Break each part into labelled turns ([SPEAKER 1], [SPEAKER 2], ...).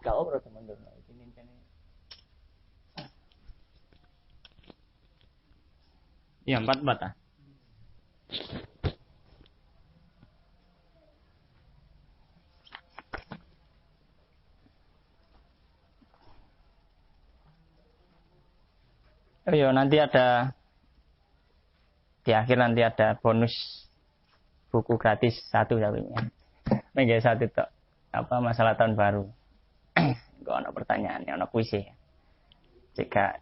[SPEAKER 1] Gak apa teman-teman. Ya 4 ah. Oh iya, nanti ada di akhir nanti ada bonus buku gratis 1 tapi ya. Mega 1 tok. Apa masalah tahun baru? Kok ada pertanyaan, ada kuis ya. Jika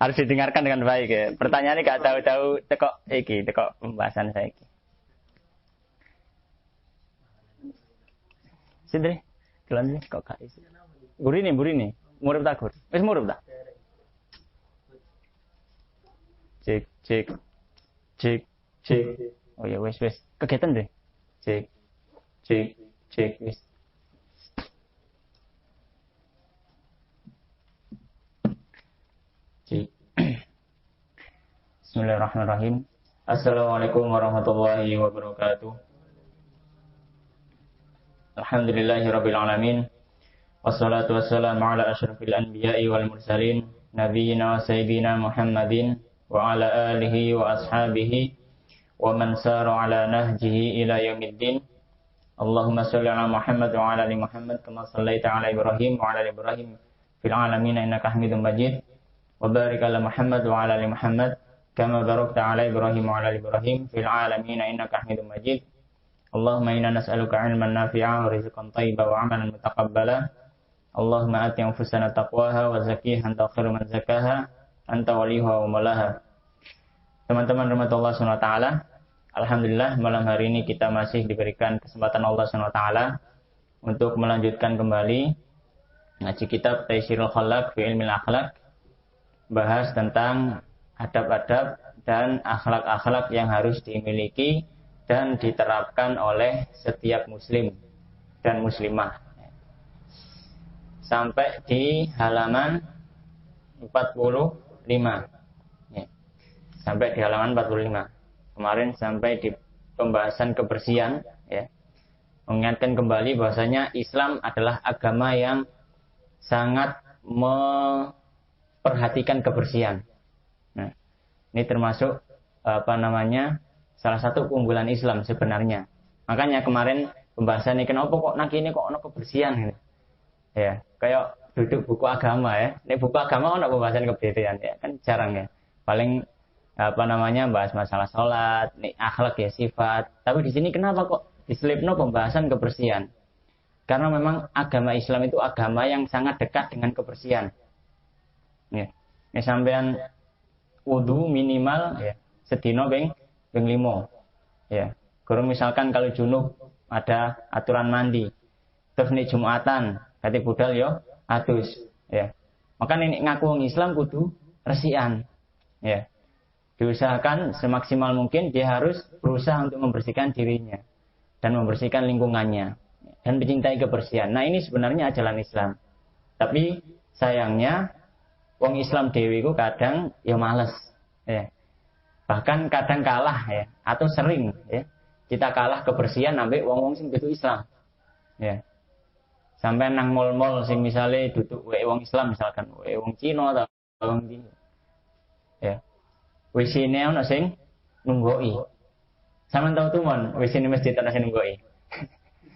[SPEAKER 1] harus didengarkan dengan baik ya. Pertanyaannya gak tahu-tahu tekok pembahasan saya iki. Sindri, jalan kok gak isi. Burine. Murid tak gur. Wis murid tak? Cek. Oh ya wis. Kegiatan deh. Cek wis. Bismillahirrahmanirrahim. Assalamualaikum warahmatullahi wabarakatuh. Alhamdulillahirabbil alamin. Wassalatu wassalamu ala asyrafil anbiya'i wal mursalin nabiyyina wa sayyidina Muhammadin wa ala alihi wa ashabihi wa man sara ala nahjihi ila yaumiddin. Allahumma shalli ala Muhammad wa ala ali Muhammad kama shallaita ala Ibrahim wa ala ali Ibrahim fil alamin innaka Hamidum Majid. Wa barik ala Muhammad wa ala ali Muhammad kama barakta ala Ibrahim wa ala ali Ibrahim fil alamin innaka Hamidum Majid. Allahumma inna nas'aluka 'ilman nafi'an wa rizqan thayyiban wa 'amalan mutaqabbala. Allahumma ati anfusana taqwaha wa zakkiha anta khairu man zakkaha anta waliyuha wa maulaha. Teman-teman rahmatullah subhanahu wa ta'ala, alhamdulillah malam hari ini kita masih diberikan kesempatan Allah subhanahu wa ta'ala untuk melanjutkan kembali ngaji kitab Taysirul Khalaq fi Ilmil Akhlaq, bahas tentang adab-adab dan akhlak-akhlak yang harus dimiliki dan diterapkan oleh setiap muslim dan muslimah. Sampai di halaman 45. Ya. Sampai di halaman 45. Kemarin sampai di pembahasan kebersihan, ya. Mengingatkan kembali bahwasanya Islam adalah agama yang sangat memperhatikan kebersihan. Nah, ini termasuk salah satu keunggulan Islam sebenarnya. Makanya kemarin pembahasan ini kenapa kok ini kok ono kebersihan ini. Ya, kayak duduk buku agama ya. Ini buku agama ono pembahasan kebersihan ya, kan jarang ya. Paling bahas masalah sholat, nih akhlak ya sifat. Tapi di sini kenapa kok diselipno pembahasan kebersihan? Karena memang agama Islam itu agama yang sangat dekat dengan kebersihan. Ya, ini sampean wudu minimal ya sedino ping 5. Ya, kurang misalkan kalau junub ada aturan mandi. Terus nih Jumatan kate budal yo atus ya. Maka ini ngaku wong Islam kudu resikan. Ya. Diusahakan semaksimal mungkin dia harus berusaha untuk membersihkan dirinya dan membersihkan lingkungannya dan mencintai kebersihan. Nah, ini sebenarnya ajaran Islam. Tapi sayangnya wong Islam dewe iku kadang ya males ya. Bahkan kadang kalah ya atau sering ya. Kita kalah kebersihan ambek wong-wong sing itu Islam. Ya. Sampai nang mall-mall sing misale duduk wong Islam misalkan wong Cina atau wong Cina. Ya. WC-ne ono sing nunggoki. Sampeyan tau tuh mon, WC-ne masjid ono sing nunggoki.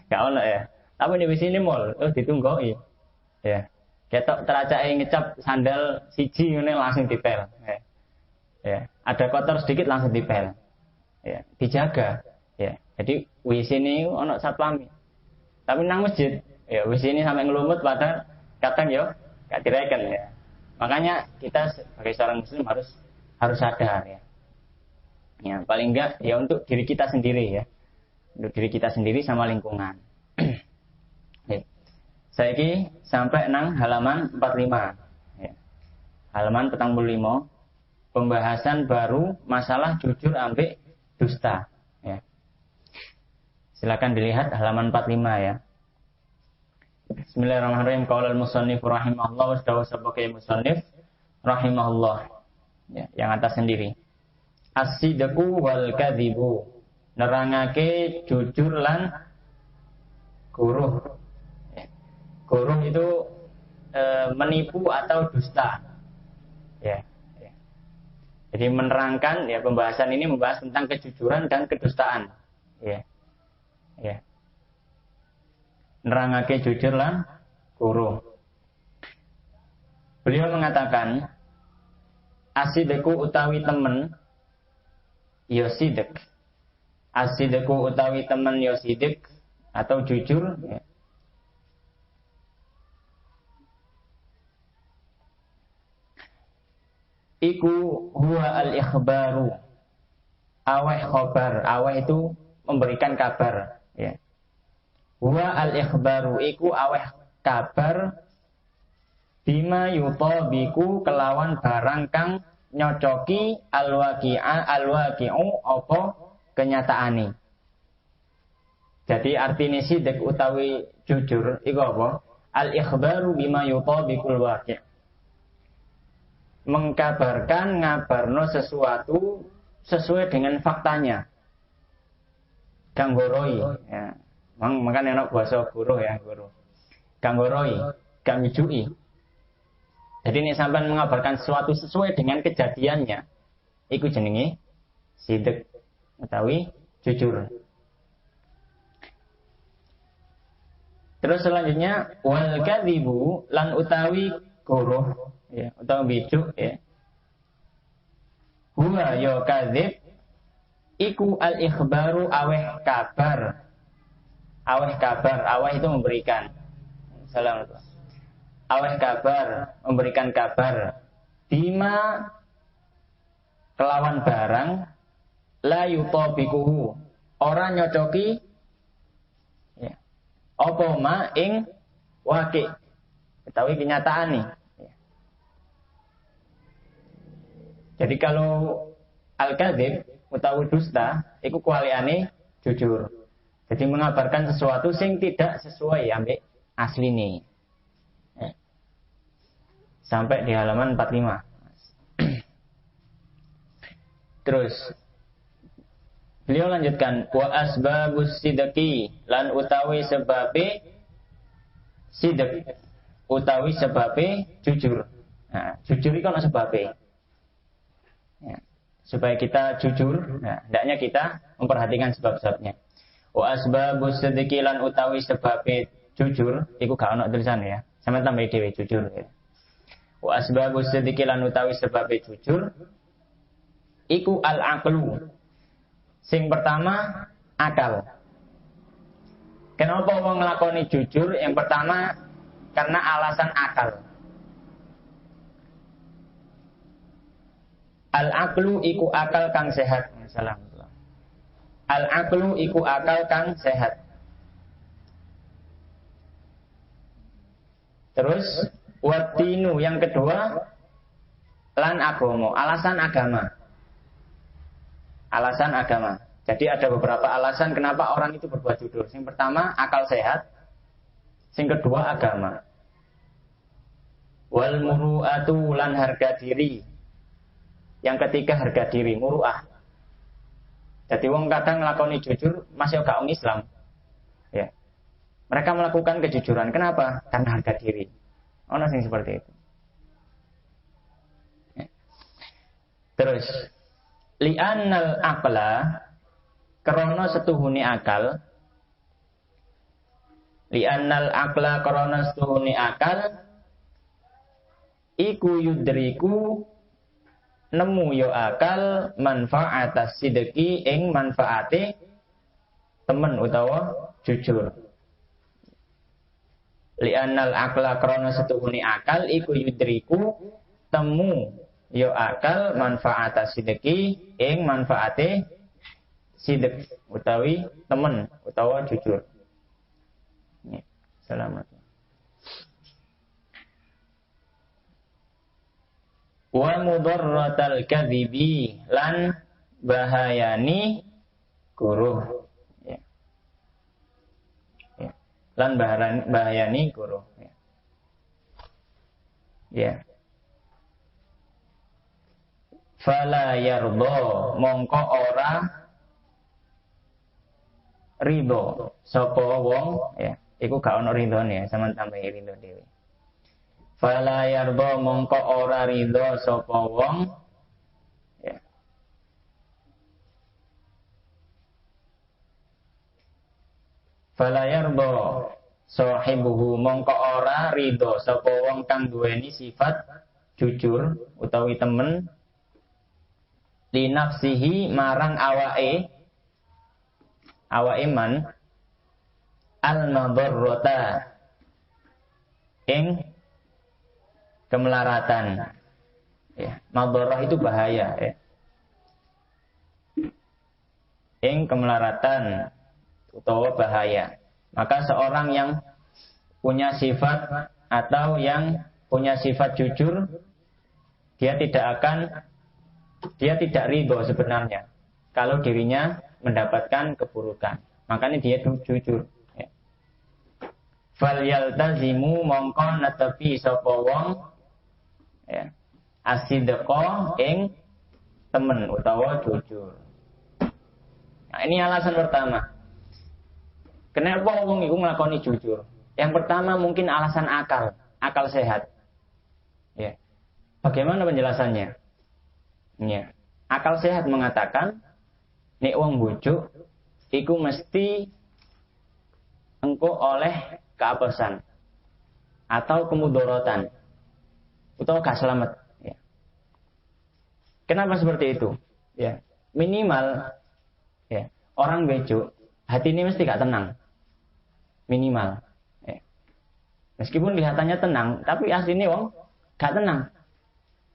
[SPEAKER 1] Gak ono ya. Tapi di WC-ne mall ditunggoki. Ya. Ketok teracake ngecap sandal siji ngene langsung dipel. Ya. Ya. Ada kotor sedikit langsung dipel. Ya, dijaga. Ya. Jadi WC-ne ono satpam. Tapi nang masjid ya wis ini sampai ngelumut pada kadang yo gak direken ya. Makanya kita sebagai seorang muslim harus sadar ya. Ya, paling enggak ya untuk diri kita sendiri ya. Untuk diri kita sendiri sama lingkungan. Ya. Saiki sampai nang halaman 45. Ya. Halaman 45 pembahasan baru masalah jujur ambek dusta ya. Silakan dilihat halaman 45 ya. Bismillahirrahmanirrahim. Qaulal musannif rahimahullah wa sebagai musannif rahimahullah. Ya, yang atas sendiri. As-sidqu wal kadhibu. Nerangake jujur lan guruh Goroh itu menipu atau dusta. Ya. Jadi menerangkan, ya, pembahasan ini membahas tentang kejujuran dan kedustaan. Ya. Nerangake jujur lan goroh. Beliau mengatakan, asideku utawi temen ya sidek. Asideku utawi temen ya sidek atau jujur, ya. Iku huwa al-ikhbaru. Aweh khobar. Aweh itu memberikan kabar. Ya. Huwa al-ikhbaru. Iku aweh kabar. Bima yutabiku kelawan barang kang nyocoki al-waqi'u apa kenyataane. Jadi artinya sidq utawi jujur iku apa? Al-ikhbaru bima yutabikul waqi'. Mengkabarkan, ngabarno sesuatu sesuai dengan faktanya. Ganggoroi, ya. Makanya enak bahasa guru ya, guru. Ganggoroi, gak mijui. Jadi ini sampai mengabarkan sesuatu sesuai dengan kejadiannya. Iku jenenge sidq utawi jujur. Terus selanjutnya wal kadzibu lan utawi goroh, ya, utawi bijuk, ya. Huwa ya kadzib iku al ikhbaru aweh kabar. Aweh kabar, aweh itu memberikan. Assalamualaikum. Aweh kabar, memberikan kabar. Bima kelawan barang la yutabikuhu. Orang nyocoki, ya. Apa ma ing waqi'. Utawi kenyataan nih. Ya. Jadi kalau al-kadzib utawi dusta iku kualiane jujur. Jadi mengabarkan sesuatu sing tidak sesuai ambek asline. Ya. Sampai di halaman 45. Terus beliau lanjutkan wa asbabus sidqi lan utawi sebabe sidq utawi sebabe jujur. Nah, jujur itu ana sebabe. Ya. Supaya kita jujur, nah, hendaknya kita memperhatikan sebab-sebabnya. Wa asbabus sidqi lan utawi sebabe jujur, iku gak ono tulisan ya. Sampe tambah dhewe jujur ya. Wa asbabus sidqi lan utawi sebabe jujur iku al-aqlu. Sing pertama akal. Kenapa wong nglakoni jujur? Yang pertama karena alasan akal. Al-aqlu iku akal kang sehat. Assalamualaikum. Al-aqlu iku akal kang sehat. Terus watinu yang kedua lan agomo, alasan agama. Alasan agama. Jadi ada beberapa alasan kenapa orang itu berbuat jujur. Yang pertama akal sehat. Yang kedua agama. Wal muru'atu lan harga diri. Yang ketiga harga diri, muru'ah. Jadi wong kadang nglakoni jujur masih gak wong Islam. Ya. Mereka melakukan kejujuran. Kenapa? Karena harga diri. Ono sing seperti itu. Ya. Terus li'annal aqla krana setuhune akal. Li'annal aqla krana setuhune akal iku yudriku nemu yo akal manfaatas sidqi ing manfaate temen utawa jujur. Li'annal aqla krana setuhune akal iku yudriku temu yo akal manfaatas sidqi ing manfaate sidq utawi temen utawa jujur. Ya, selamat. Wa mudarratal kadhibi lan bahayani guru. Ya. Ya. Lan bahayani guru. Ya. Ya. Fala yardo mongko ora ridho sapa wong, ya. iku gak ono ridhone, sampean tambahi ridho dhewe. Fala yarda mongko ora ridho sapa wong ya. Fala yarda sahibuhu mongko ora ridho sapa wong kang duweni sifat jujur utawi temen li nafsihi marang awake man al madarrata ing kemelaratan ya, madarrah itu bahaya ya. Ing kemelaratan utawa bahaya. Maka seorang yang punya sifat atau yang punya sifat jujur, dia tidak ridho sebenarnya kalau dirinya mendapatkan keburukan. Makanya dia jujur. Ya. Fal yaltazimu mongko netepi sapa wong ya, asidqa ing temen utawa jujur. Nah, ini alasan pertama. Kenapa wong iku nglakoni jujur? Yang pertama mungkin alasan akal sehat. Ya. Bagaimana penjelasannya? Ya. Akal sehat mengatakan nek wong bujuk iku mesti engko oleh keapesan atau kemudorotan atau gak selamat ya. Kenapa seperti itu? Ya, minimal ya, orang bujuk hati ini mesti gak tenang. Minimal ya. Meskipun kelihatannya tenang, tapi aslinya wong gak tenang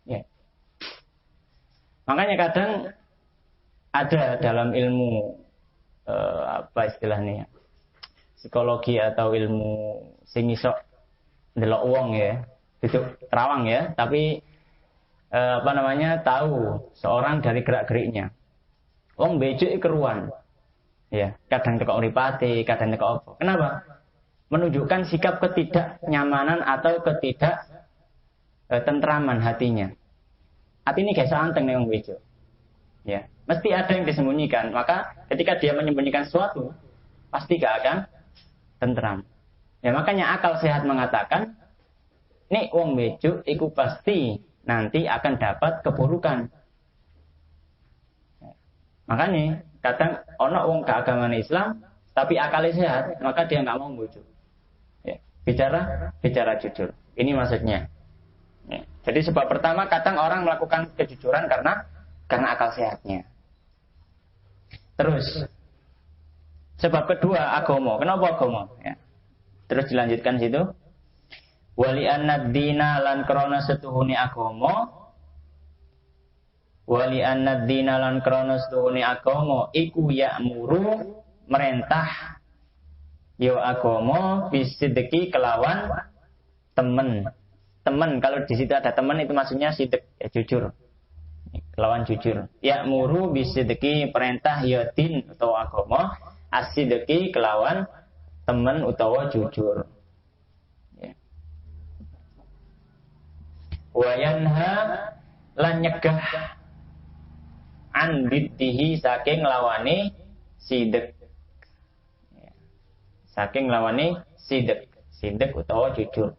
[SPEAKER 1] ya. Makanya kadang ada dalam ilmu apa istilahnya psikologi atau ilmu sing iso ndelok wong ya, itu terawang ya, tapi tahu seorang dari gerak-geriknya. Wong bejuk keruan. Ya, kadang teko uripate, kadang teko apa. Kenapa? Menunjukkan sikap ketidaknyamanan atau tentraman hatinya. Hati ini kayak seanteng nih wong bejuk. Ya, mesti ada yang disembunyikan. Maka ketika dia menyembunyikan sesuatu, pasti gak akan tentram. Ya, makanya akal sehat mengatakan, nih wong bejuk iku pasti nanti akan dapat keburukan. Ya. Makanya kadang ono wong keagamaan Islam tapi akalnya sehat, maka dia nggak mau bujuk. Ya, bicara jujur. Ini maksudnya. Ya. Jadi sebab pertama kadang orang melakukan kejujuran karena akal sehatnya. Terus sebab kedua agama. Kenapa agama? Ya. Terus dilanjutkan situ. Wali annad dina lan krana setuhune agama. Wali annad dina lan krana setuhune agama iku ya'muru merintah yo agama bisidqi kelawan temen. Kalau di situ ada teman itu maksudnya sidq ya, jujur. Kelawan jujur. Ya'muru bisidqi perintah ya din utawa agama asidqi kelawan temen utawa jujur. Ya. Wa yanha lan nyegah an biddihi saking lawane sidq. Ya. Saking lawane sidq utawa jujur.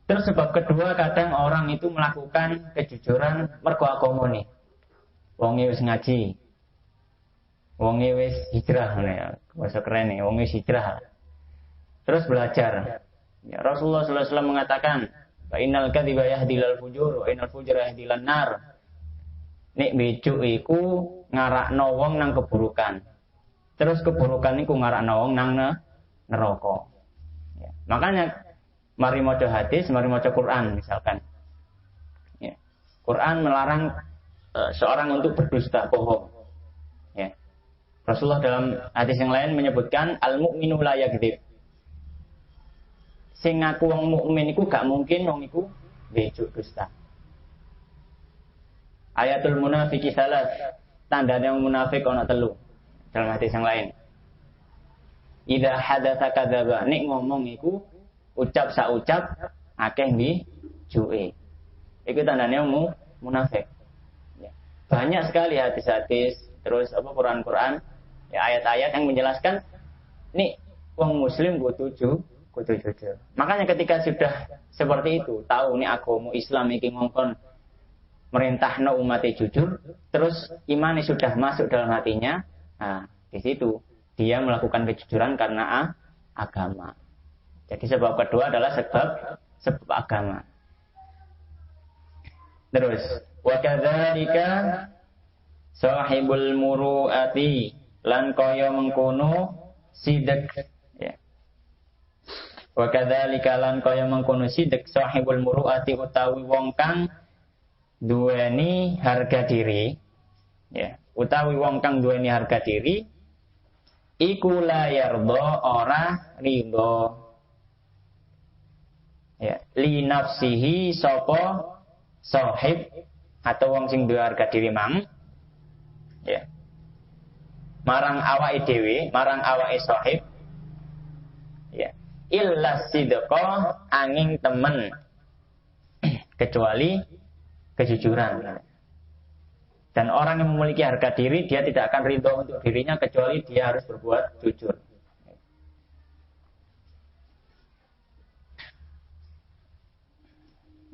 [SPEAKER 1] Terus sebab kedua kadang orang itu melakukan kejujuran mergo agama nih. Wonge wis ngaji. Wonge wis hijrah ya. Bahasa keren nih, wonge wis hijrah. Terus belajar. Ya, Rasulullah sallallahu alaihi wasallam mengatakan, "Fa innal kadhiba yahdilal fujur, wa innal fujura yahdilan nar." Nek bejuk iku ngarakno wong nang keburukan. Terus keburukan niku ngarakno wong nang neraka. Ya. Makanya mari maca hadis, mari maca Quran misalkan. Ya. Quran melarang seorang untuk berdusta, bohong. Ya. Rasulullah dalam hadis yang lain menyebutkan al-mu'minu la yakdzib. Sing ngaku wong mukmin iku gak mungkin wong iku bejuk dusta. Ayatul munafiki salas, tandane wong munafik ana 3 dalam hadis yang lain. Idza hadatsa kadzaba, nek ngomong iku ucap saucap akeh bijuke. Iku tandane wong munafik. Ya. Banyak sekali hadis-hadis terus Quran-Quran ya ayat-ayat yang menjelaskan nih wong muslim kudu jujur. Makanya ketika sudah seperti itu, tahu nih agama Islam iki ngongkon merintahno umat jujur, terus iman sudah masuk dalam hatinya, nah di situ dia melakukan kejujuran karena agama. Jadi sebab kedua adalah sebab agama. Terus wa kadzalika sahibul muru'ati lan kaya mengkono sidek ya. Wa kadzalika lan kaya mengkono sidek sahibul muru'ati utawi wong kang duweni harga diri ya, utawi wong kang duweni harga diri iku la yarda ora ridho ya, li nafsihi sapa sahib atau wong sing duwe harga diri mang ya, marang awake dhewe, marang awake sahib ya, illa sidqa angin temen kecuali kejujuran. Dan orang yang memiliki harga diri, dia tidak akan ridho untuk dirinya kecuali dia harus berbuat jujur.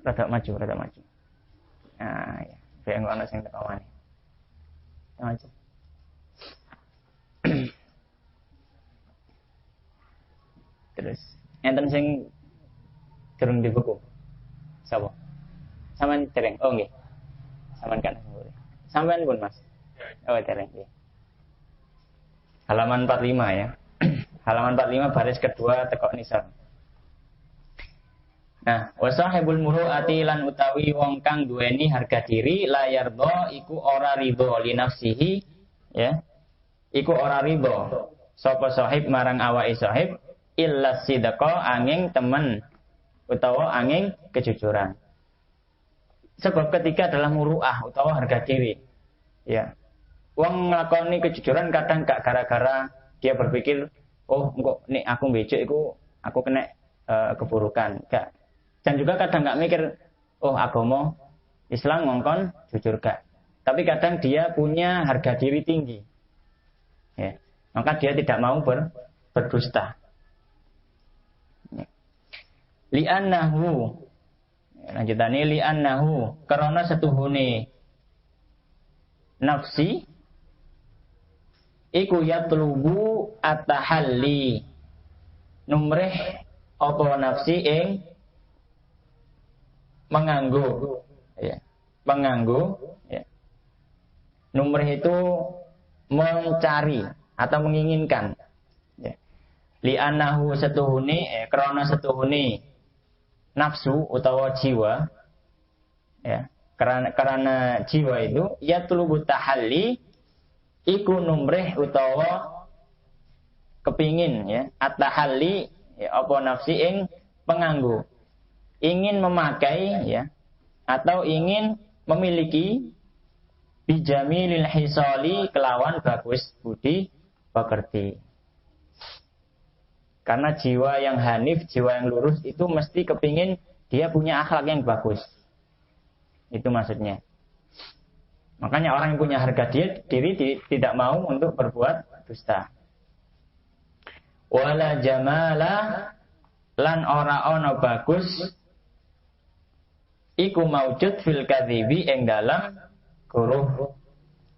[SPEAKER 1] Rada maju. Nah, ya. Biar nggak ada yang terkawani. Maju. Terus, enten sing durung di buku. Sapa? Sampeyan dereng. Oh nggih. Sampeyan kan semburi. Sampeyan pun Mas. Oh dereng nggih. Halaman 45 ya. Halaman 45 baris kedua tekok nisab. Nah, wasahibul muru'ati lan utawi wong kang duweni harga diri la yarda iku ora ridho li nafsihi ya. Iku ora ridho sapa sahib marang awake sahib illa sidqa angin temen utawa angin kejujuran. Sebab ketiga adalah muru'ah utawa harga diri. Ya. Wong nglakoni kejujuran kadang gak gara-gara dia berpikir, oh engko nek aku becik iku aku kena keburukan. Gak. Dan juga kadang gak mikir, oh agama Islam ngongkon jujur gak. Tapi kadang dia punya harga diri tinggi. Ya. Maka dia tidak mau berdusta. Ya. Li'annahu lanjutane li'annahu karena setuhune nafsi iku yatlubu at-tahalli numreh apa nafsi ing menganggo ya numreh itu mencari atau menginginkan ya. Li'annahu setuhune karena setuhune nafsu utawa jiwa ya, karena jiwa itu yatlubu tahalli iku numreh utawa kepingin ya, at-tahalli ya, apa nafsi ing penganggo ingin memakai ya atau ingin memiliki bijamilil hisali kelawan bagus budi pekerti. Karena jiwa yang hanif, jiwa yang lurus itu mesti kepingin dia punya akhlak yang bagus. Itu maksudnya. Makanya orang yang punya harga diri tidak mau untuk berbuat dusta. Wala jamala lan ora ono bagus iku maujud fil kadzibi ing dalam guruh.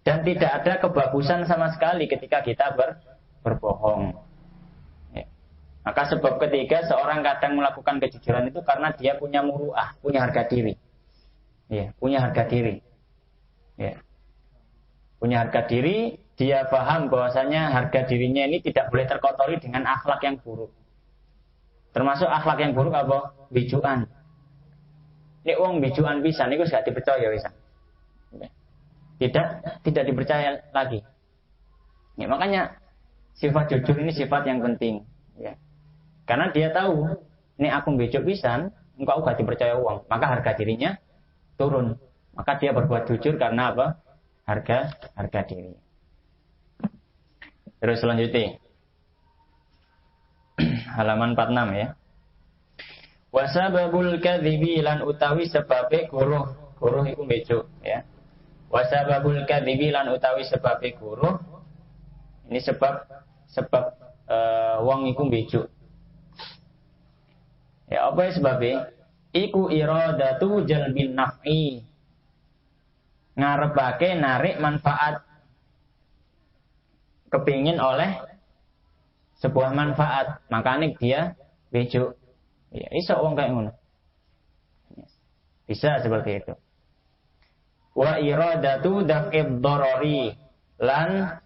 [SPEAKER 1] Dan tidak ada kebagusan sama sekali ketika kita berbohong. Maka sebab ketiga seorang kadang melakukan kejujuran itu karena dia punya muru'ah, punya harga diri. Ya, punya harga diri. Ya. Punya harga diri, dia paham bahwasanya harga dirinya ini tidak boleh terkotori dengan akhlak yang buruk. Termasuk akhlak yang buruk apa? Bijuan. Nek wong bijuan pisan niku gak dipercaya pisan. Ya. Tidak dipercaya lagi. Ya, makanya sifat jujur ini sifat yang penting. Ya. Karena dia tahu, ini aku becok pisan, engkau gak dipercaya uang, maka harga dirinya turun. Maka dia berbuat jujur karena apa? Harga diri. Terus selanjutnya, halaman 46 ya. Wasababul kadzibi lan utawi sebabe guruh iku becok ya. Wasababul kadzibi lan utawi sebabe guruh. Ini sebab wong iku mbejuk. Ya apa sebabnya? Iku iradatu jalbin naf'i. Ngarepake narik manfaat. Kepingin oleh sebuah manfaat, makanya dia bejuk. Ya, iso wong kayak ngono. Bisa seperti itu. Wa iradatu daf'id darari, lan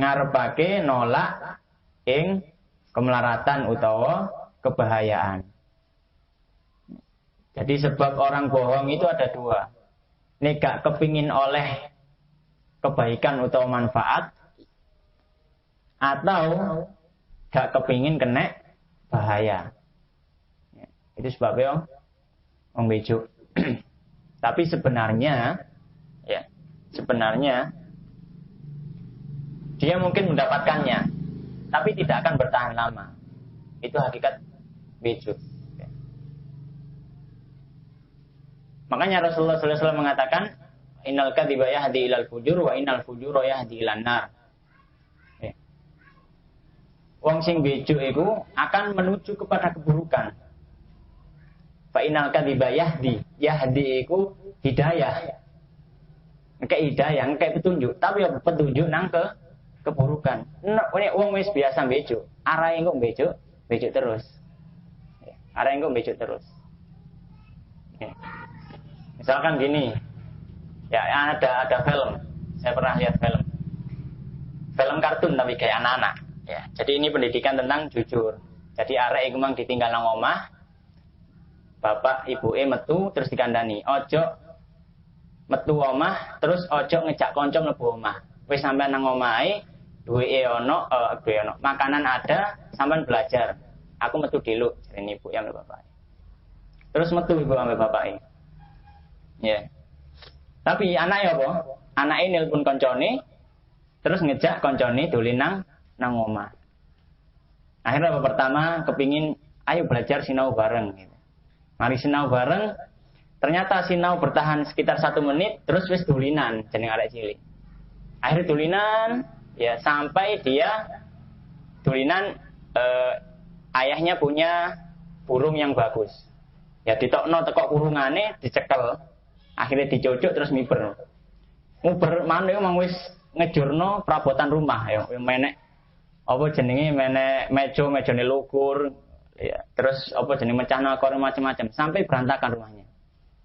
[SPEAKER 1] ngarepake nolak ing kemelaratan utawa kebahayaan. Jadi sebab orang bohong itu ada dua. Nek gak kepingin oleh kebaikan utawa manfaat, atau gak kepingin kena bahaya. Ya, itu sebabnya wong bejuk. Tapi sebenarnya dia mungkin mendapatkannya, tapi tidak akan bertahan lama. Itu hakikat bejuk. Ya. Makanya Rasulullah SAW mengatakan, innal kadhiba yahdi ilal fujur wa innal fujura yahdi ilan nar. Wong sing bejuk itu akan menuju kepada keburukan. Fa innal kadhiba yahdi iku hidayah. Engke hidayah, engke petunjuk, tapi ya petunjuk nang ke keburukan. Nek wong wis biasa bejuk, arahe engko bejuk terus. Arahe engko bejuk terus. Misalkan gini. Ya ada film. Saya pernah lihat film. Film kartun tapi kayak anak-anak. Ya, jadi ini pendidikan tentang jujur. Jadi arek iku mang ditinggal nang omah. Bapak ibuke metu terus dikandani, "Ojo metu omah, terus ojo ngejak kanca mlebu omah. Wis sampean nang omahe, duweke ono, makanan ada, sampean belajar. Aku metu dulu," jarene ibu ambek bapak. Terus metu ibu ambek bapake. Ya. Tapi anake apa? Anake nelpon kancane, terus ngejak kancane dolen nang omah. Akhirnya apa pertama kepingin ayo belajar sinau bareng gitu. Mari sinau bareng. Ternyata sinau bertahan sekitar 1 menit terus wis dulinan jeneng arek cilik. Akhirnya dulinan ya sampai dia dulinan ayahnya punya burung yang bagus. Ya ditokno teko kurungane dicekel. Akhirnya dicocok terus miber. Miber maneh mang wis ngejurno perabotan rumah ya menek apa jenenge mejane lugur ya terus apa jenenge mecahno akor macam-macam sampai berantakan rumahnya.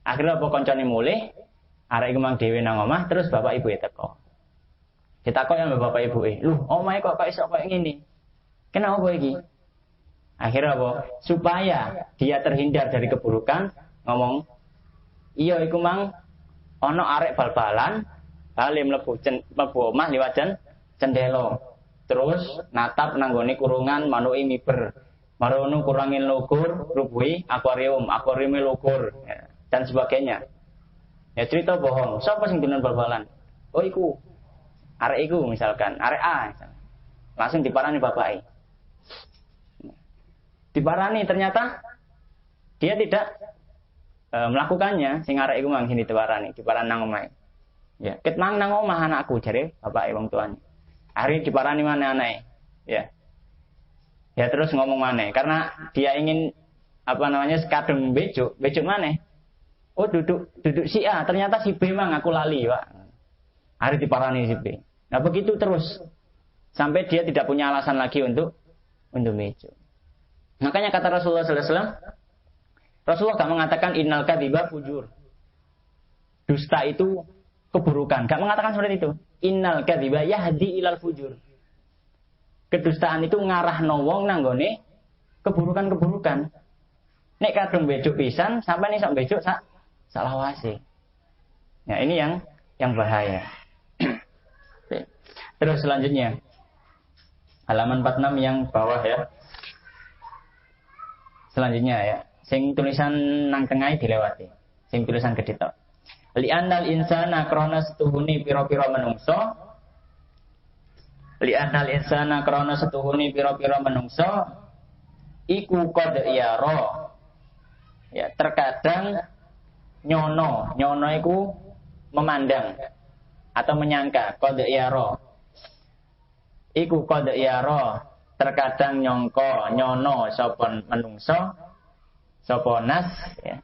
[SPEAKER 1] Akhirnya apa kancane mulih arek iku mang dhewe nang omah terus bapak ibu teko. Ditakok ya bapak ibuke, "Lho, omahe kok iso koyo ngene? Kenapa iki?" Akhirnya apa? Supaya dia terhindar dari keburukan ngomong, "Iya iku mang ana arek bal-balan bali mlebu omah liwat jendela. Terus natap nanggone kurungan manuke miber. Marono kurangin lugur, rubuhi akuariume lugur ya, dan sebagainya." Ya cerita bohong. Siapa sing dolan bal-balan? Oh iku. Arek iku misalkan, arek A misalkan. Langsung diparani bapake. Diparani ternyata dia tidak melakukannya sing arek iku mang sing diparani nang omahe. Ya, ket mang nang omah anakku jare bapake wong tuane. Akhirnya diparani mana aneh, ya. Ya terus ngomong mana, karena dia ingin sekadung bejuk mana? Oh duduk si A, ternyata si B mang aku lali, Pak. Akhirnya diparani si B. Nah begitu terus, sampai dia tidak punya alasan lagi untuk bejuk. Makanya kata Rasulullah SAW, Rasulullah gak mengatakan innal kadhiba fujur. Dusta itu keburukan, gak mengatakan seperti itu. Innal kadhiba yahdi ilal fujur. Kedustaan itu ngarahno wong nang nggone keburukan-keburukan. Nek kadung bejuk pisan, sampai nih sok bejuk salawase. Ya ini yang bahaya. Terus selanjutnya halaman 46 yang bawah ya. Selanjutnya ya, sing tulisan nang tengah dilewati. Sing tulisan gede tok. Li'annal insana krana setuhuni pira-pira menungso. Li'annal insana krana setuhuni pira-pira menungso iku qad yara. Ya, terkadang nyono iku memandang atau menyangka qad yara. Iku qad yara terkadang nyongko nyono sapa menungso sapa nas ya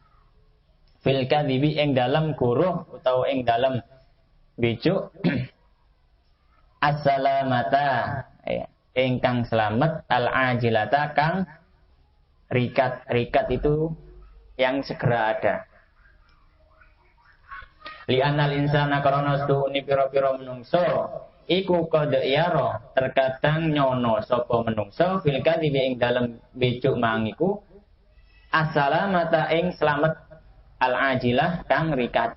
[SPEAKER 1] fil kadhibi ing dalem guruh utawa ing dalem bejuk assalamata ya ingkang selamat al ajilata kang rikat itu yang segera ada. Li anal insana karana sedune pira-pira menungso iku qad yara terkadang nyono sapa menungso fil kadhibi ing dalem bejuk mangiku assalamata ing selamat al ajilah kang rikat.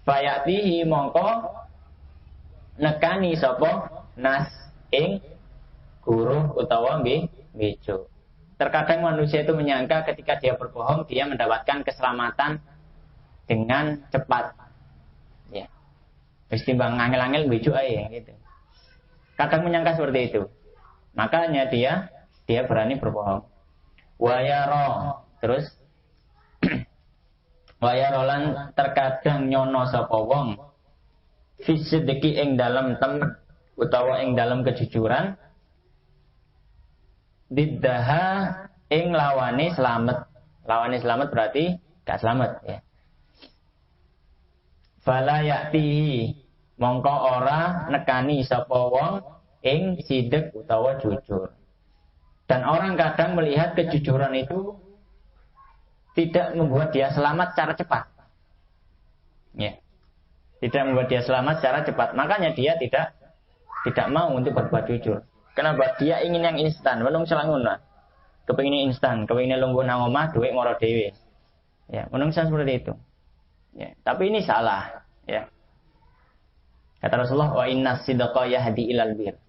[SPEAKER 1] Fayatihi mongko nekani sapa nas ing guru utawa bejuk. Terkadang manusia itu menyangka ketika dia berbohong dia mendapatkan keselamatan dengan cepat. Ya. Wis timbang angel-angel bejuk ae gitu. Kadang menyangka seperti itu. Makanya dia berani berbohong. Wayaro terus wayarolan terkadang nyono sapa wong fisidiki ing dalem temen utawa ing dalem kejujuran diddaha ing lawane selamat. Lawane selamat berarti gak selamat ya. Fala ya'tihi mongko ora nekani sapa wong ing sidek utawa jujur. Dan orang kadang melihat kejujuran itu tidak membuat dia selamat secara cepat. Ya. Tidak membuat dia selamat secara cepat. Makanya dia tidak mau untuk berbuat jujur. Kenapa? Dia ingin yang instan. Menung selangun lah. Kepingin instan. Kepingin lungguh nang omah, duit moro dewe. Ya, menung seperti itu. Ya, tapi ini salah. Ya. Kata Rasulullah, wa innas sidqa yahdi ilal bir.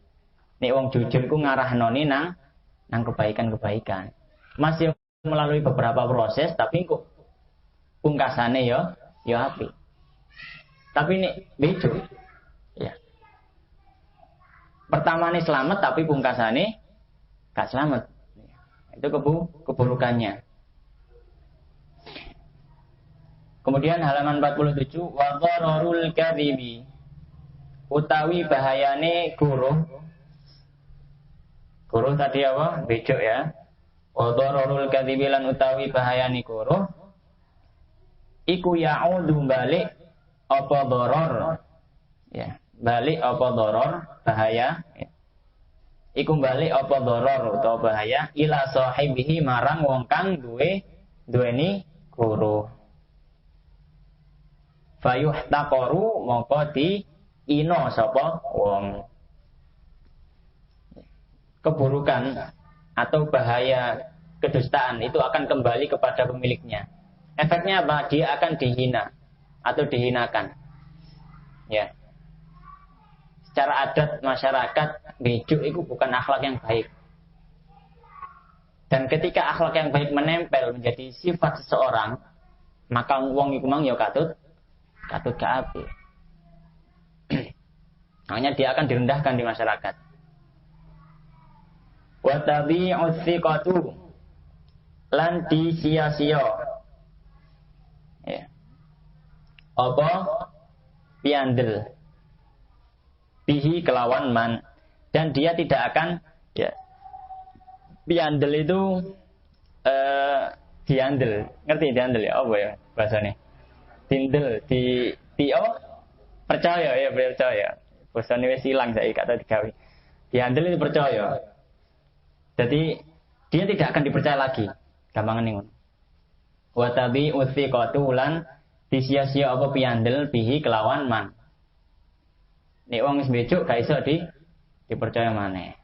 [SPEAKER 1] Nek wong jujur ku ngarahno nang kebaikan-kebaikan. Masih melalui beberapa proses, tapi kok pungkasane ya apik. Tapi ini bejo. Ya. Pertama ini selamat, tapi pungkasane gak selamat. Itu keburukannya. Kemudian halaman 47, wa dhararul kadhibi. Utawi bahayane guruh. Guruh tadi apa? Bejo ya. Wa dhararul kadhibi lan utawi bahayane guruh. Iku ya'udu balik apa doror ya balik apa doror bahaya ya. Iku balik apa doror utawa bahaya ila sahibihi marang wong kang duweni guru fayuh taqaru mongko di ino sapa wong. Keburukan atau bahaya kedustaan itu akan kembali kepada pemiliknya. Efeknya apa? Dia akan dihina atau dihinakan. Ya. Secara adat masyarakat, bejuk itu bukan akhlak yang baik. Dan ketika akhlak yang baik menempel menjadi sifat seseorang, maka wong iku mang ya katut gak apik. Makanya dia akan direndahkan di masyarakat. Wa tabi'u thiqatu lan disia-sia. Ya. Apa piandel bihi kelawan man, dan dia tidak akan ya piandel itu diandel, ngerti diandel ya apa ya bahasanya dindel di tio percaya ya percaya bahasanya wis ilang saiki kata digawe diandel itu percaya, jadi dia tidak akan dipercaya lagi gampangan ngono. Wa tabi uthiqatu lan disia-sia apa piandel bihi kelawan man. Nek wong wis bejuk gak iso dipercaya maneh.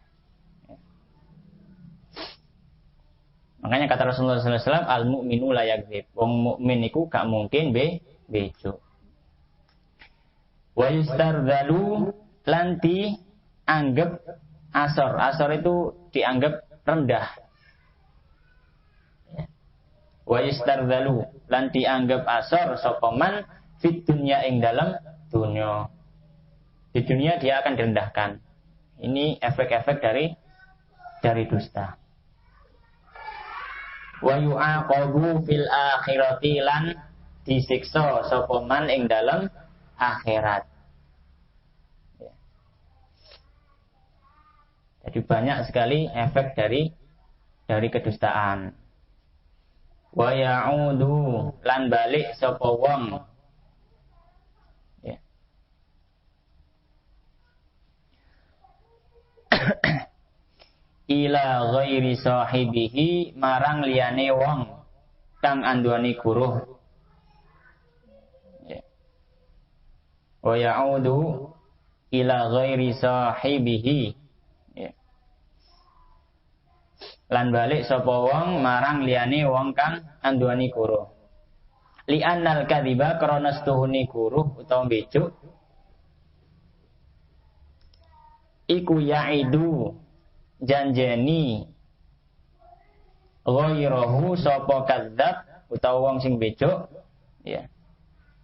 [SPEAKER 1] Makanya kata Rasulullah sallallahu alaihi wasallam al mukminu la yakdzib. Wong mukmin iku gak mungkin bejuk. Wa yustardzalu lan dianggap asor. Asor itu dianggap rendah. Wa yustardzalu lan dianggap asor sapa man fit dunya ing dalam dunya. Di dunia dia akan direndahkan. Ini efek-efek dari dusta. Wa yu'aqabu fil akhirati lan disiksa sapa man ing dalam akhirat. Jadi banyak sekali efek dari kedustaan. Wa ya'udu lan balik sapa wong. Ya. Ila ghairi sahibihi marang liyane wong kang anduani guruh. Ya. Wa ya'udu ila ghairi sahibihi. Lan balik sapa wong marang liyane wong kang anduani guruh. Li annal kadhiba krana stuhuni guruh utawa bejuk iku ya'idu janjeni ghairahu sapa kadzab utawa wong sing bejuk ya.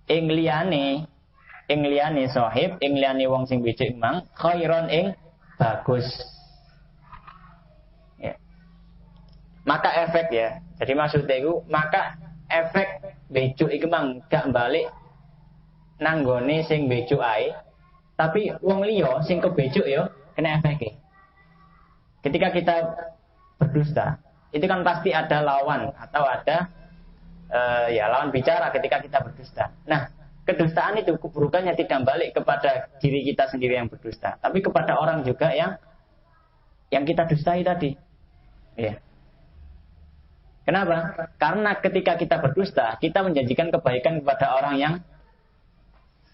[SPEAKER 1] Ing liyane sahib, ing liyane wong sing bejuk mang khairon ing bagus. Maka efek ya. Jadi maksudnya itu maka efek bejuk itu mang gak balik nanggone sing bejuk ae. Tapi wong liya sing kebejuk ya kena efeknya. Ketika kita berdusta, itu kan pasti ada lawan atau ada lawan bicara ketika kita berdusta. Nah, kedustaan itu keburukannya tidak balik kepada diri kita sendiri yang berdusta, tapi kepada orang juga yang kita dustai tadi. Ya. Kenapa? Karena ketika kita berdusta, kita menjanjikan kebaikan kepada orang yang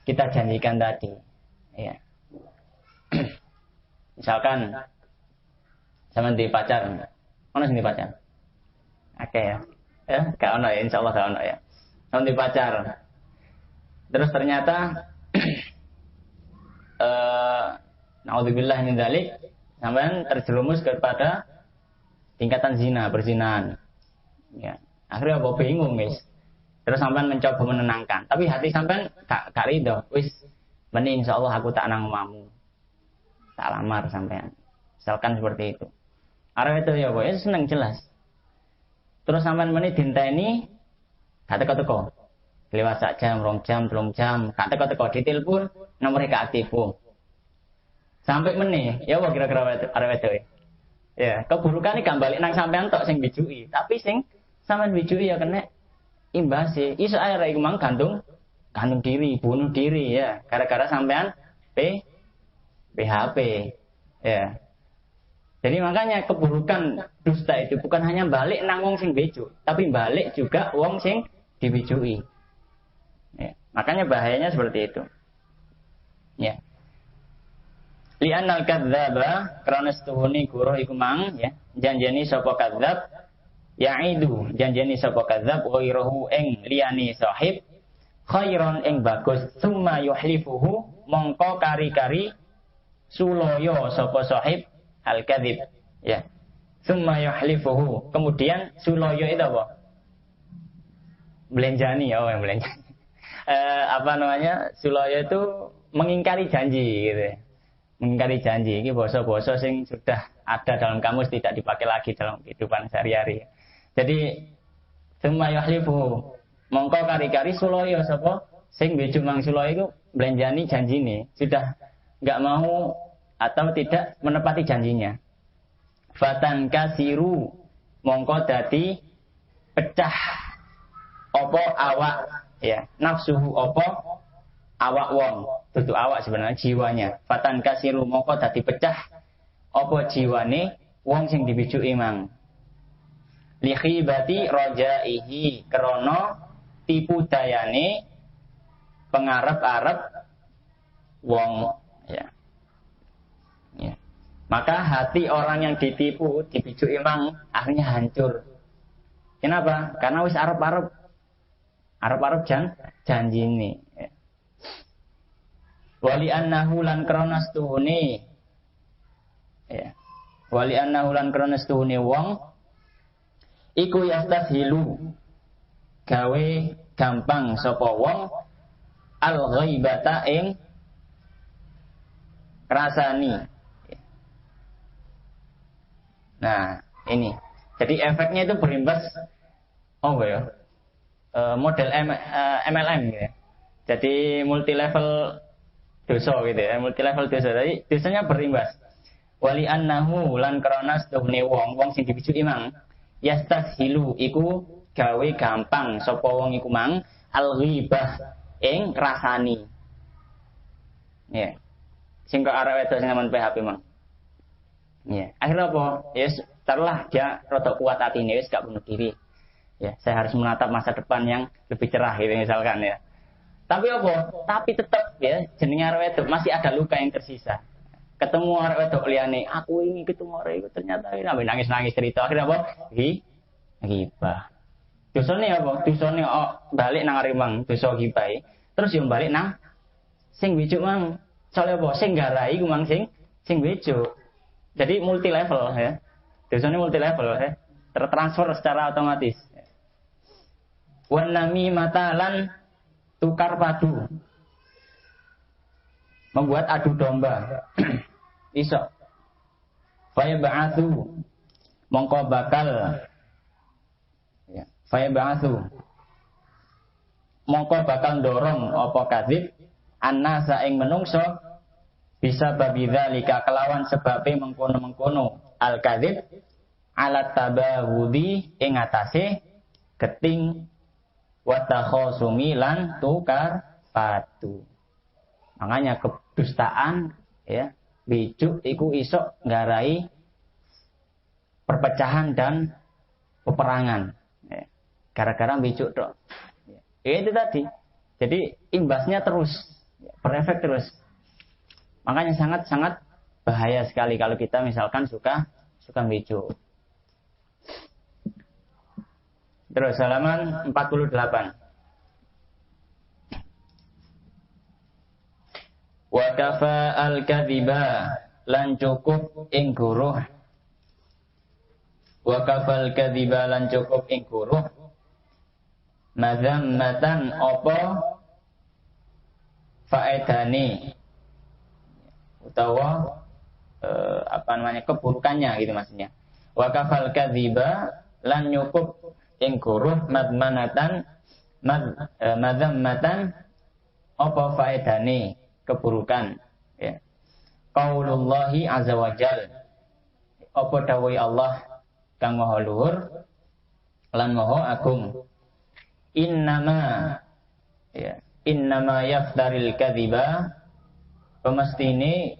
[SPEAKER 1] kita janjikan tadi. Ya. Misalkan, sama di pacar, mana sih di pacar? Oke ya, gak ono ya, insya Allah gak ono ya. Sama di pacar. Terus ternyata, naudzubillah min dzalik, sampean terjerumus kepada tingkatan zina, perzinahan. Ya, akhirnya apa bingung guys. Terus sampean mencoba menenangkan, tapi hati sampean gak ridho. Wis, meni insyaallah aku tak nang omamu. Tak lamar sampean. Misalkan seperti itu. Arep itu ya boy, seneng jelas. Terus sampean meni dinteni gak teko-teko. Lewat sak jam, 2 jam, 3 jam, gak teko-teko ditelepon, nomornya gak aktif. Sampai meni, ya apa kira-kira arep itu. Ya, keburukan ini gak balik nang sampean tok sing bijui, tapi sing sampean bijui ya kena imbase. Iso ae ra iku mang gantung diri, bunuh diri ya, gara-gara sampean PHP. Ya. Jadi makanya keburukan dusta itu bukan hanya balik nang wong sing bejo, tapi balik juga wong sing dibijui. Ya. Makanya bahayanya seperti itu. Ya. Li'annal kadzdzaba karena setuhuni guruh iku mang ya janjeni sapa kadzdzab ya'idu janjeni sapa kadzdzab ghairahu ing liyani sahib khairon ing bagus summa yuhlifuhu mongko kari-kari sulaya sapa sahib al kadzib ya summa yuhlifuhu kemudian sulaya itu apa belenjani ya yang belenjani apa namanya sulaya itu mengingkari janji gitu ya. Mengingkari janji, ini basa-basa sing sudah ada dalam kamus tidak dipakai lagi dalam kehidupan sehari-hari. Jadi semua yahlifu mongko kari-kari suloyo sapa sing bejo mang suloyo itu belanjani janjine sudah enggak mau atau tidak menepati janjinya. Fatan kasiru mongko dadi pecah apa awak ya nafsuhu apa awak wong dudu awak sebenarnya jiwanya fatan kasiru moko dadi pecah apa jiwane wong sing dibijuki mang li khibati rajaihi krana tipu dayane pengarep-arep wong ya maka hati orang yang ditipu dibijuki mang akhirnya hancur. Kenapa? Karena wis arep-arep janjine ya. Wali annahu lan krana stuhune ya wali annahu lan krana stuhune wong iku yastafhilu gawe gampang sapa wong al ghaibata ing rasani. Nah ini jadi efeknya itu berimbas model MLM gitu ya. Jadi multi level dosa gitu ya, multi level dosa. Jadi dosanya berimbas. Wali annahu lan krana setuhne wong sing dibijuki mang yastashilu iku gawe gampang sapa wong iku mang al-ghibah ing rasani. Ya. Sing kok arek wedok sing aman PHP mang. Ya, akhirnya apa? Ya, setelah dia rada kuat atine wis gak bunuh diri. Ya, saya harus menatap masa depan yang lebih cerah gitu misalkan ya. Tapi apa? Tapi tetap ya jenenge arek wedok masih ada luka yang tersisa. Ketemu arek wedok liyane, aku ingin ketemu arek itu ternyata sampai nangis-nangis cerita. Akhirnya apa? Ghibah. Dosane apa? Dosane balik nang arek mang, dosa ghibah. Terus yo balik nang sing wijuk mang. Soale apa? Sing garai ku mang sing wijuk. Jadi multi level ya. Dosane multi level ya. Tertransfer secara otomatis. Wan namimata lan tukar padu. Membuat adu domba. Iso. Faya ba'athu mongko bakal ya. Faya ba'athu mongko bakal dorong apa kadzib annasa ing menungso bisa babidzalika kelawan sebabe mengkono-mengkono al kadzib alat tabawudi ing atase geting wa takhasumi lan tukar padu. Makanya kedustaan ya bijuk iku iso nggarai perpecahan dan peperangan ya. Gara-gara bijuk tok. Ya, itu tadi. Jadi imbasnya terus berefek terus. Makanya sangat-sangat bahaya sekali kalau kita misalkan suka bijuk. Terus halaman 48. Wa kafa al-kadhiba lan cukup ing guruh. Wa kafal kadhiba lan cukup ing guruh. Madzammatan apa faedane utawa keburukannya gitu maksudnya. Wa kafal kadhiba lan nyukup ing guruh madzammatan apa faedane keburukan ya. Qaulullahi azza wajal apa dawuh Allah kang maha luhur lan maha agung. Innama yaftaril kadhiba pemestine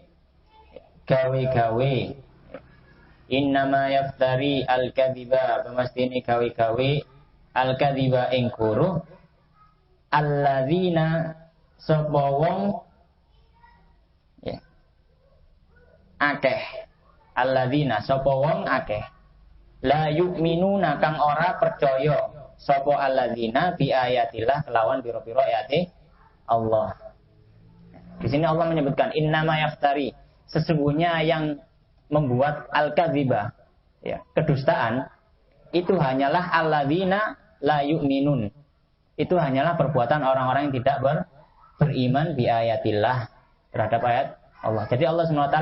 [SPEAKER 1] gawe-gawe. Innama yaftari al kadhiba pemestine gawe-gawe al kadhiba ing guruh alladzina sapa wong ya akeh alladzina sapa wong akeh la yu'minuna kang ora percaya sapa alladzina bi ayatillah kelawan pira-pira ayate Allah. Di sini Allah menyebutkan innama yaftari, sesungguhnya yang membuat al-kadziba ya, kedustaan itu hanyalah alladzina la yu'minun. Itu hanyalah perbuatan orang-orang yang tidak beriman bi ayatillah terhadap ayat Allah. Jadi Allah SWT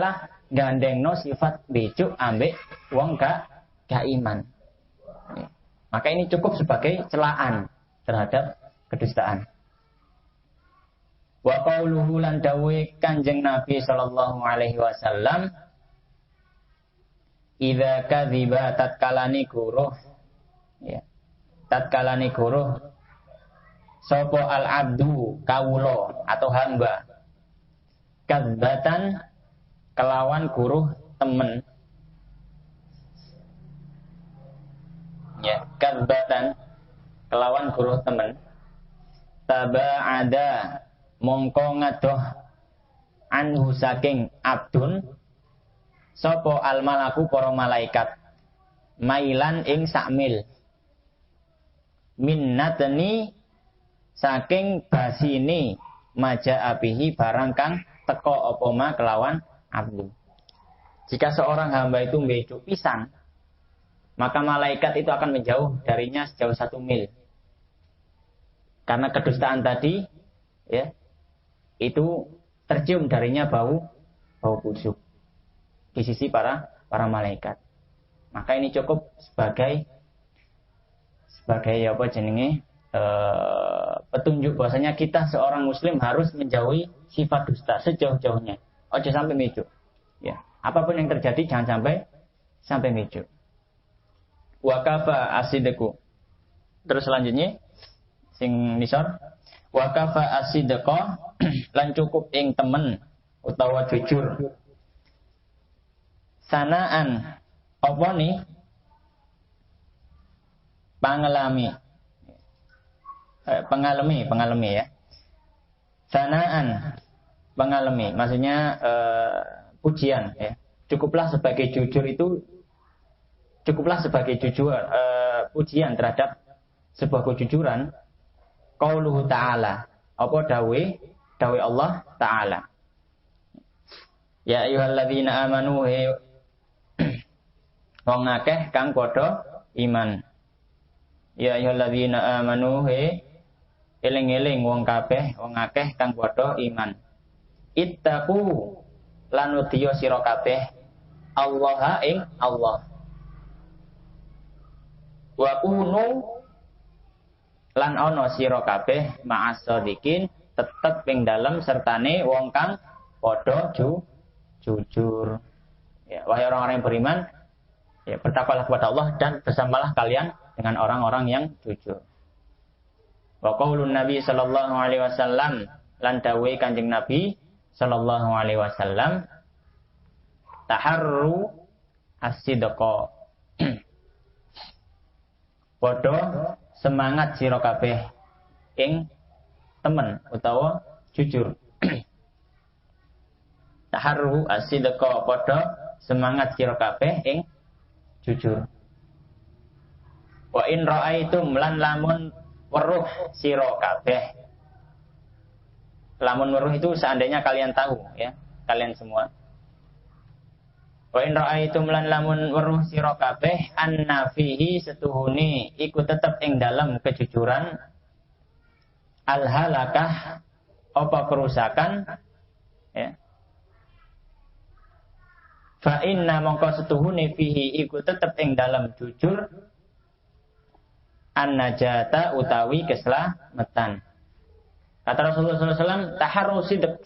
[SPEAKER 1] gandengno sifat bejuk ambek wong gak iman. Ya. Maka ini cukup sebagai celaan terhadap kedustaan. Wa qauluhu lan dawuhe Kanjeng Nabi sallallahu alaihi wasallam idza kadziba tatkalani guruh ya. Tatkalani guruh sapa al-abdu kawula atau hamba kadzbatan kelawan guruh temen ya kadzbatan kelawan guruh temen taba'ada mongko ngadoh anhu saking abdun sapa al malaku para malaikat mailan ing sakmil minnatni saking basine maja abihi barang kang teka apa ma kelawan abdu. Jika seorang hamba itu bejuk pisan, maka malaikat itu akan menjauh darinya sejauh 1 mil. Karena kedustaan tadi, ya, itu tercium darinya bau busuk di sisi para malaikat. Maka ini cukup sebagai apa jenenge petunjuk bahwasanya kita seorang muslim harus menjauhi sifat dusta sejauh-jauhnya. Ojo sampai bejuk. Ya. Apapun yang terjadi jangan sampai micu. Wa kafa asidku. Terus selanjutnya sing nisor wa kafa asidqa lan cukup ing temen utawa jujur. Sanaan apa nih? Pengalami ya. Sanaan pengalami, maksudnya pujian ya. Cukuplah sebagai jujur pujian terhadap sebuah kejujuran. Qauluhu ta'ala, apa dawe Allah ta'ala. Ya ayyuhalladzina amanu wong akeh kang padha iman. Ya ayyuhalladzina amanu eling-eling wong akeh kang padha iman. Ittaqu lan utiya sira kabeh Allah ing Allah. Wa kunu lan ana sira kabeh ma'as shadiqin tetep ing dalem sertane wong kang padha jujur. Ya, wahai orang-orang yang beriman, ya bertakwalah kepada Allah dan bersamalah kalian dengan orang-orang yang jujur. Wa qaulun Nabi sallallahu alaihi wasallam lan dawuhe Kanjeng Nabi sallallahu alaihi wasallam taharru as-sidqa. Padha semangat sira kabeh ing temen utawa jujur. Taharru as-sidqa, padha semangat sira kabeh ing jujur. Wa in ra'aitum lan lamun weruh sira kabeh. Lamun weruh itu seandainya kalian tahu ya, kalian semua. Wa in ra'aitum lan lamun weruh sira kabeh anna fihi setuhuni iku tetep ing dalam kejujuran al halakah apa kerusakan ya. Fa inna mongko setuhuni fihi iku tetep ing dalam jujur an najata utawi keselamatan. Kata Rasulullah SAW, taharru sidq.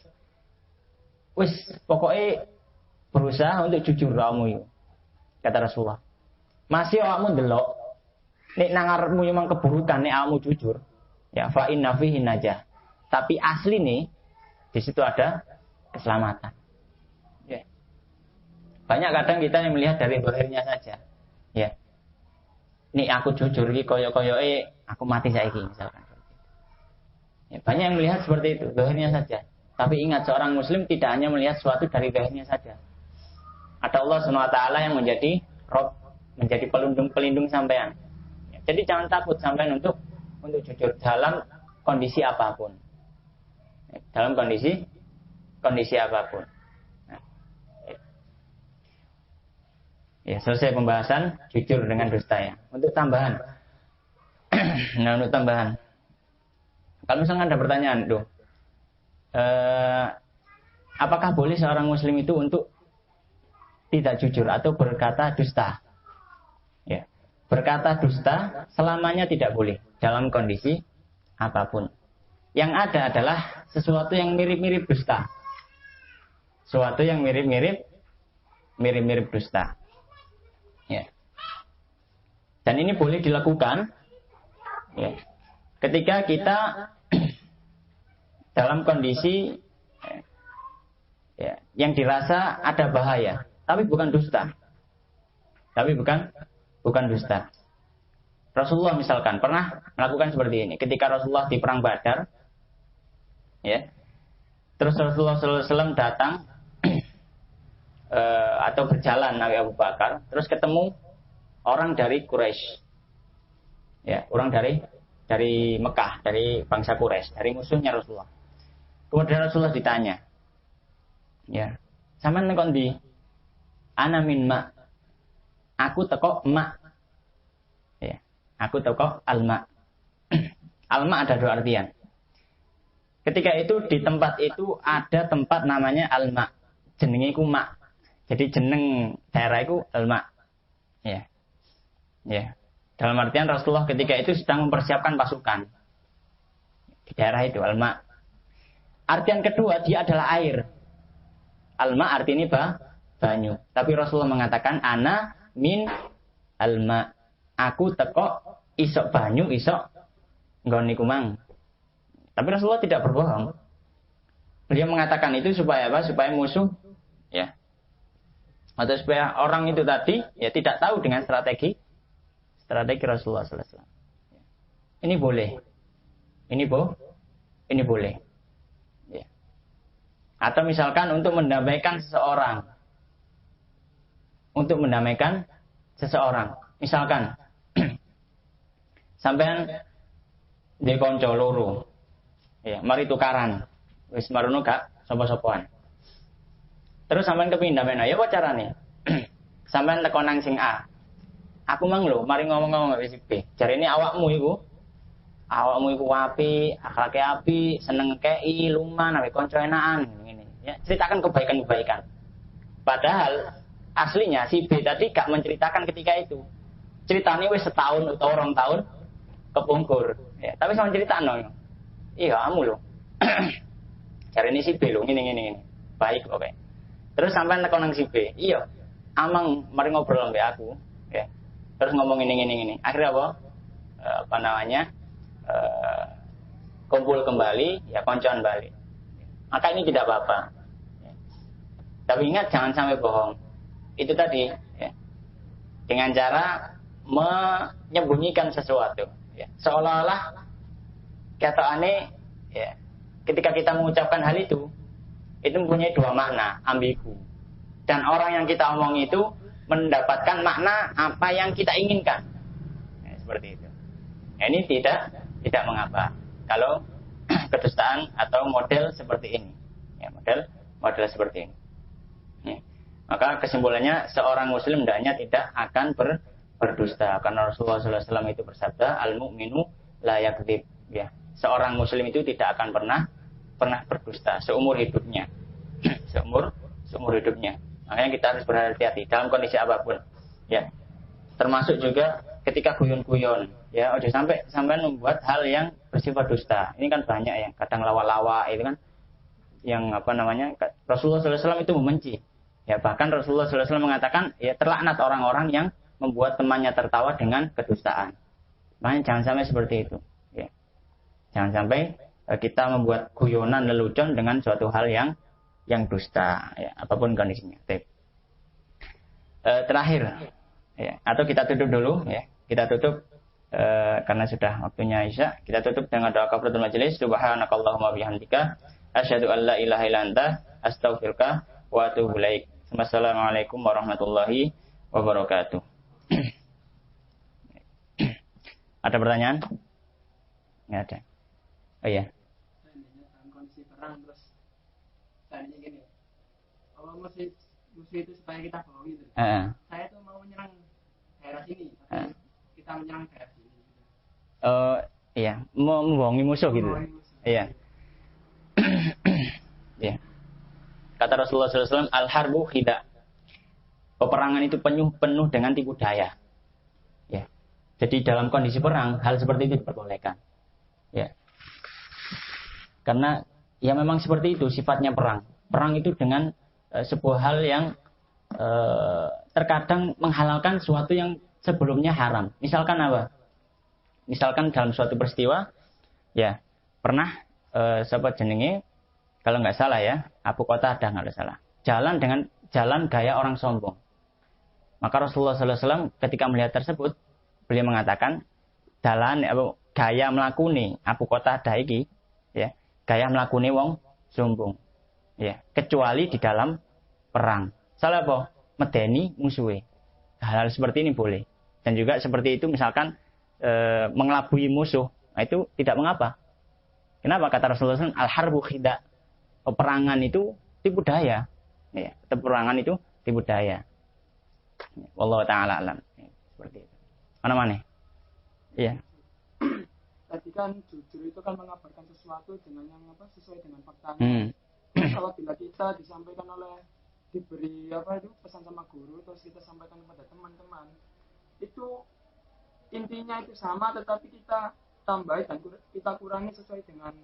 [SPEAKER 1] Wis pokoknya berusaha untuk jujur kamu yuk. Kata Rasulullah. Masih awakmu ndelok nek nang ngarepmu memang keburukan nek awakmu jujur. Ya fa inna fihi najah. Tapi asli nih di situ ada keselamatan. Ya. Banyak kadang kita yang melihat dari zahirnya saja. Ya. Nih aku jujur iki koyo-koyoke aku mati saiki misalkan. Ya, banyak yang melihat seperti itu, zahirnya saja. Tapi ingat seorang muslim tidak hanya melihat sesuatu dari zahirnya saja. Ada Allah SWT yang menjadi Rob, menjadi pelindung sampean. Ya, jadi jangan takut sampean untuk jujur dalam kondisi apapun. Ya, dalam kondisi apapun. Nah, ya, selesai pembahasan jujur dengan dusta ya. Untuk tambahan. Nah, untuk tambahan. Kalau misalnya ada pertanyaan, apakah boleh seorang muslim itu untuk tidak jujur atau berkata dusta? Ya, berkata dusta selamanya tidak boleh dalam kondisi apapun. Yang ada adalah sesuatu yang mirip-mirip dusta. Sesuatu yang mirip-mirip dusta. Ya. Dan ini boleh dilakukan ya, ketika kita dalam kondisi ya, yang dirasa ada bahaya, tapi bukan dusta. Bukan dusta. Rasulullah misalkan pernah melakukan seperti ini. Ketika Rasulullah di perang Badar, ya, terus Rasulullah SAW datang atau berjalan Nabi Abu Bakar, terus ketemu orang dari Quraisy, ya, orang dari Mekah, dari bangsa Quraisy, dari musuhnya Rasulullah. Kemudian Rasulullah ditanya, ya, sampean kok ndi? Ana min ma. Aku teko ma. Ya, aku teko alma. Alma ada dua artian. Ketika itu di tempat itu ada tempat namanya alma. Jenenge iku ma. Jadi jeneng daerah itu alma. Ya. Ya. Dalam artian Rasulullah ketika itu sedang mempersiapkan pasukan di daerah itu alma. Artian kedua dia adalah air. Alma artinya banyu. Tapi Rasulullah mengatakan ana min alma. Aku teko isok banyu, isok nggon niku mang. Tapi Rasulullah tidak berbohong. Beliau mengatakan itu supaya apa? Supaya musuh ya. Atau supaya orang itu tadi ya tidak tahu dengan strategi Rasulullah sallallahu alaihi wasallam. Ini boleh. Ini boleh. Ya. Atau misalkan untuk mendamaikan seseorang. Misalkan sampean di konco loro. Ya, mari tukaran. Wis marono gak sapa-sapaan. Terus sampean kepindha men, ya apa carane? Sampean teko nang sing A. Aku mang lho, mari ngomong-ngomong wis B. Jarene awakmu iku apik, akhlake apik, seneng kei, luman, ape kanca enakan ngene. Ya, ceritakan kebaikan-kebaikan. Padahal aslinya si B tadi gak menceritakan ketika itu. Ceritanya wis setahun atau 2 tahun kepungkur. Ya, tapi sama ceritano. Iya, kamu lho. Jarene si B lho ngene. Baik, oke. Terus sampean teko nang si B. Iya, amang mari ngobrol mbek aku, ya. Terus ngomong ini. Akhirnya apa namanya? Kumpul kembali, ya koncoan balik. Maka ini tidak apa-apa. Ya. Tapi ingat jangan sampai bohong. Itu tadi, ya. Dengan cara menyembunyikan sesuatu, ya. Seolah-olah kata aneh, ya. Ketika kita mengucapkan hal itu mempunyai 2 makna, ambigu. Dan orang yang kita omong itu mendapatkan makna apa yang kita inginkan. Ya, seperti itu. Ya, ini tidak mengapa kalau kedustaan atau model seperti ini. Ya, model seperti ini. Ya. Maka kesimpulannya seorang muslim hendaknya tidak akan berdusta karena Rasulullah SAW itu bersabda al-mu'minu la yakdzib. Ya, seorang muslim itu tidak akan pernah berdusta seumur hidupnya. seumur hidupnya. Makanya kita harus berhati-hati dalam kondisi apapun. Ya. Termasuk juga ketika guyon-guyon, ya, ojo sampai membuat hal yang bersifat dusta. Ini kan banyak ya, kadang lawa-lawa itu kan yang apa namanya? Rasulullah SAW itu membenci. Ya, bahkan Rasulullah SAW mengatakan, ya terlaknat orang-orang yang membuat temannya tertawa dengan kedustaan. Makanya jangan sampai seperti itu. Ya. Jangan sampai kita membuat guyonan lelucon dengan suatu hal yang dusta, ya, apapun kondisinya. Terakhir, ya, atau kita tutup dulu, ya, kita tutup karena sudah waktunya Isya. Kita tutup dengan doa kafaratul majelis. Subhanakallahumma bihamdika, asyhadu an la ilaha illa anta, astaghfiruka wa atubu ilaik. Wassalamualaikum warahmatullahi wabarakatuh. Ada pertanyaan? Nggak ada. Oh iya.
[SPEAKER 2] Dalam kondisi perang terus tadinya gini, kalau musuh itu supaya kita bohong gitu. Saya tuh mau menyerang daerah sini, tapi kita menyerang daerah sini.
[SPEAKER 1] Iya, mau membohongi musuh gitu. Iya. Iya. Kata Rasulullah SAW, al-harbu khida. Peperangan itu penuh dengan tipu daya. Ya. Jadi dalam kondisi perang, hal seperti itu diperbolehkan. Ya. Karena ya memang seperti itu sifatnya perang. Perang itu dengan sebuah hal yang terkadang menghalalkan sesuatu yang sebelumnya haram. Misalkan apa? Misalkan dalam suatu peristiwa, ya pernah sahabat jenenge, kalau nggak salah ya, Abu Qatadah nggak salah. Jalan gaya orang sombong. Maka Rasulullah SAW ketika melihat tersebut, beliau mengatakan, gaya melakuni Abu Qatadah iki, ya, gaya melakuni wong sombong, ya, kecuali di dalam perang. Salah apa? Medeni musuhe. Hal-hal seperti ini boleh. Dan juga seperti itu misalkan mengelabui musuh, nah itu tidak mengapa. Kenapa? Kata Rasulullah SAW, al-harbu khida. Peperangan itu tipu daya. Ya, peperangan itu tipu daya. Wallahu ta'ala alam. Ya, seperti itu. Mana-mana? Iya.
[SPEAKER 2] Tadi kan jujur itu kan mengabarkan sesuatu dengan yang sesuai dengan faktanya. Kalau bila kita disampaikan diberi pesan sama guru terus kita sampaikan kepada teman-teman, itu intinya itu sama, tetapi kita tambah dan kita kurangi sesuai dengan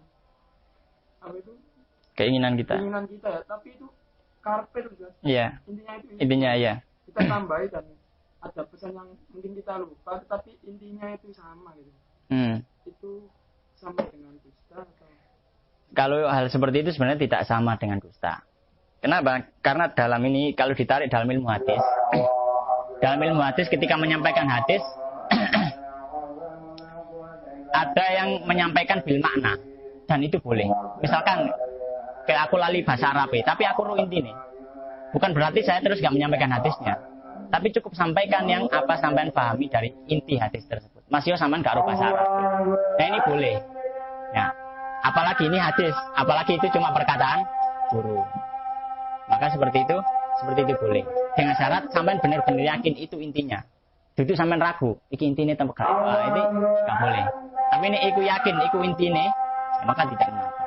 [SPEAKER 2] keinginan kita ya. Tapi itu karpet gitu.
[SPEAKER 1] Iya.
[SPEAKER 2] Intinya itu.
[SPEAKER 1] Intinya ya.
[SPEAKER 2] Kita tambahi dan ada pesan yang mungkin kita lupa, tetapi intinya itu sama gitu. Itu sama dengan dusta atau?
[SPEAKER 1] Kalau hal seperti itu sebenarnya tidak sama dengan dusta. Kenapa? Karena dalam ini kalau ditarik dalam ilmu hadis, dalam ilmu hadis ketika menyampaikan hadis ada yang menyampaikan bil makna dan itu boleh. Misalkan kayak aku lali bahasa Arab, tapi aku ru inti nih. Bukan berarti saya terus gak menyampaikan hadisnya, tapi cukup sampaikan yang apa sampean pahami dari inti hadis tersebut. Mas yo sampean gak ru bahasa Arab. Nah ini boleh. Ya. Apalagi ini hadis, apalagi itu cuma perkataan guru. Maka seperti itu boleh. Dengan syarat sampean benar-benar yakin itu intinya. Duduk sampean ragu, iki intine tempat ini nggak boleh. Tapi ini iku yakin, iku intine, ya maka tidak mengapa.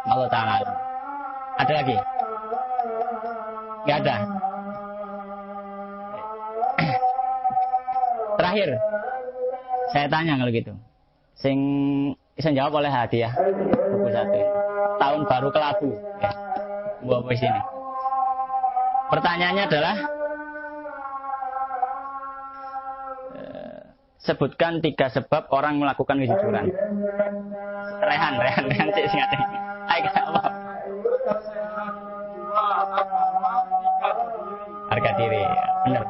[SPEAKER 1] Allah Ta'ala. Ada lagi? Nggak ada. Terakhir, saya tanya kalau gitu. Sing bisa jawab oleh hadiah buku satu. Tahun baru kelabu. Ya. Buat di sini. Pertanyaannya adalah sebutkan 3 sebab orang melakukan kejujuran. Rehan cek singkat. Ayo apa? Harga diri, ya. Benar.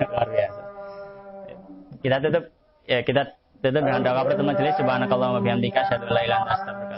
[SPEAKER 1] Luar biasa. Kita tutup dengan doa pertemuan majelis. Subhanakallahumma wa bihamdika asyhadu an la ilaha illa anta astaghfiruka